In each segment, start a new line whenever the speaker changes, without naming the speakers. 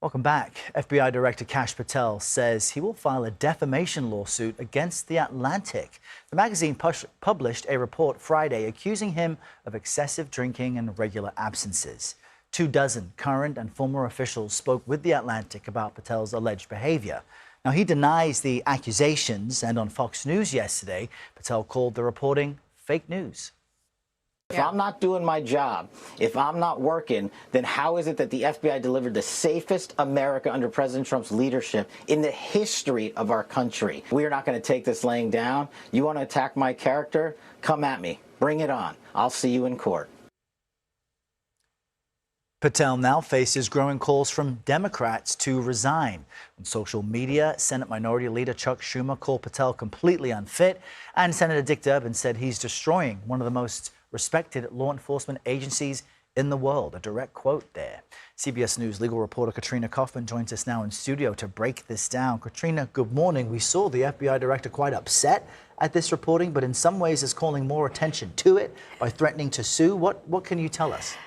Welcome back. FBI Director Kash Patel says he will file a defamation lawsuit against The Atlantic. The magazine published a report Friday accusing him of excessive drinking and irregular absences. 24 current and former officials spoke with The Atlantic about Patel's alleged behavior. Now, he denies the accusations, and on Fox News yesterday, Patel called the reporting fake news.
If I'm not doing my job, if I'm not working, then how is it that the FBI delivered the safest America under President Trump's leadership in the history of our country? We are not going to take this laying down. You want to attack my character? Come at me. Bring it on. I'll see you in court.
Patel now faces growing calls from Democrats to resign. On social media, Senate Minority Leader Chuck Schumer called Patel completely unfit, and Senator Dick Durbin said he's destroying one of the most respected law enforcement agencies in the world. A direct quote there. CBS News legal reporter Katrina Kaufman joins us now in studio to break this down. Katrina, good morning. We saw the FBI director quite upset at this reporting, but in some ways is calling more attention to it by threatening to sue. What can you tell us?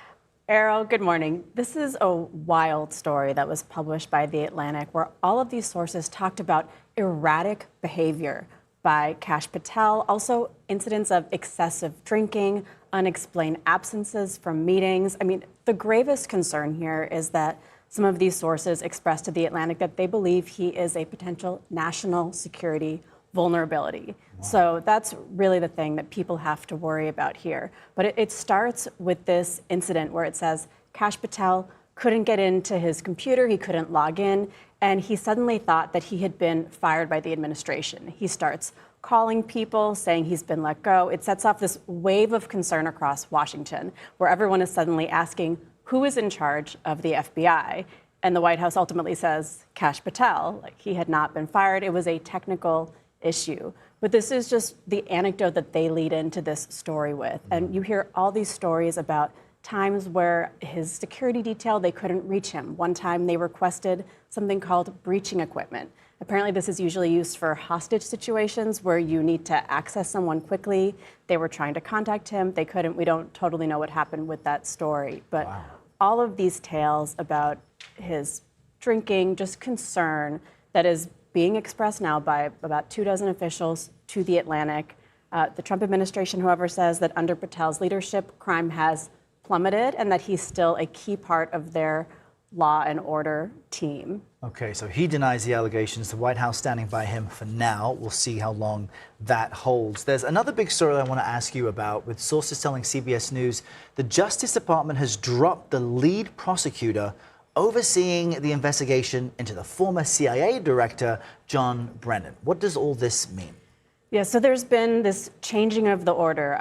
Errol, good morning. This is a wild story that was published by The Atlantic, where all of these sources talked about erratic behavior by Kash Patel, also incidents of excessive drinking, unexplained absences from meetings. I mean, the gravest concern here is that some of these sources expressed to The Atlantic that they believe he is a potential national security vulnerability. Wow. So that's really the thing that people have to worry about here. But it starts with this incident where it says Kash Patel couldn't get into his computer, he couldn't log in, and he suddenly thought that he had been fired by the administration. He starts calling people, saying he's been let go. It sets off this wave of concern across Washington, where everyone is suddenly asking who is in charge of the FBI. And the White House ultimately says Kash Patel, like he had not been fired. It was a technical issue. But this is just the anecdote that they lead into this story with. And you hear all these stories about times where his security detail, they couldn't reach him. One time they requested something called breaching equipment. Apparently this is usually used for hostage situations where you need to access someone quickly. They were trying to contact him. They couldn't. We don't totally know what happened with that story. But wow. All of these tales about his drinking, just concern that is being expressed now by about 24 officials to The Atlantic. The Trump administration, however, says that under Patel's leadership, crime has plummeted and that he's still a key part of their law and order team.
Okay, so he denies the allegations. The White House standing by him for now. We'll see how long that holds. There's another big story I want to ask you about, with sources telling CBS News the Justice Department has dropped the lead prosecutor overseeing the investigation into the former CIA director, John Brennan. What does all this mean?
Yeah, so there's been this changing of the order.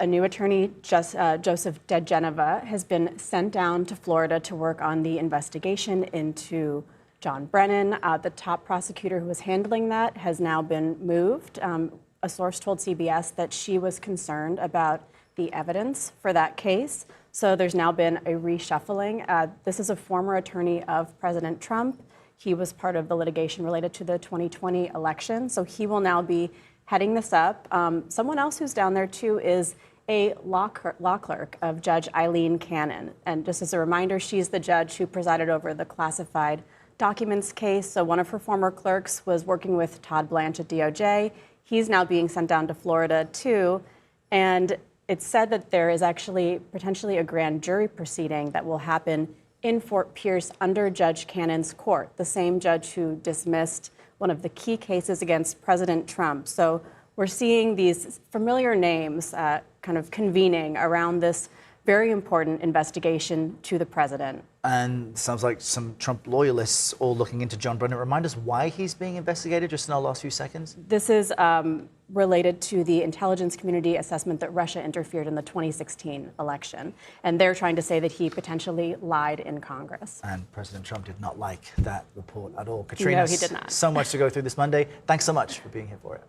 A new attorney, Joseph DeGeneva, has been sent down to Florida to work on the investigation into John Brennan. The top prosecutor who was handling that has now been moved. A source told CBS that she was concerned about the evidence for that case. So there's now been a reshuffling. This is a former attorney of President Trump. He was part of the litigation related to the 2020 election. So he will now be heading this up. Someone else who's down there, too, is a law clerk of Judge Eileen Cannon. And just as a reminder, she's the judge who presided over the classified documents case. So one of her former clerks was working with Todd Blanche at DOJ. He's now being sent down to Florida, too. And it's said that there is actually potentially a grand jury proceeding that will happen in Fort Pierce under Judge Cannon's court, the same judge who dismissed one of the key cases against President Trump. So we're seeing these familiar names kind of convening around this very important investigation to the president.
And sounds like some Trump loyalists all looking into John Brennan. Remind us why he's being investigated, just in our last few seconds.
This is related to the intelligence community assessment that Russia interfered in the 2016 election. And they're trying to say that he potentially lied in Congress.
And President Trump did not like that report at all. Katrina,
no, he did not.
So much to go through this Monday. Thanks so much for being here for it.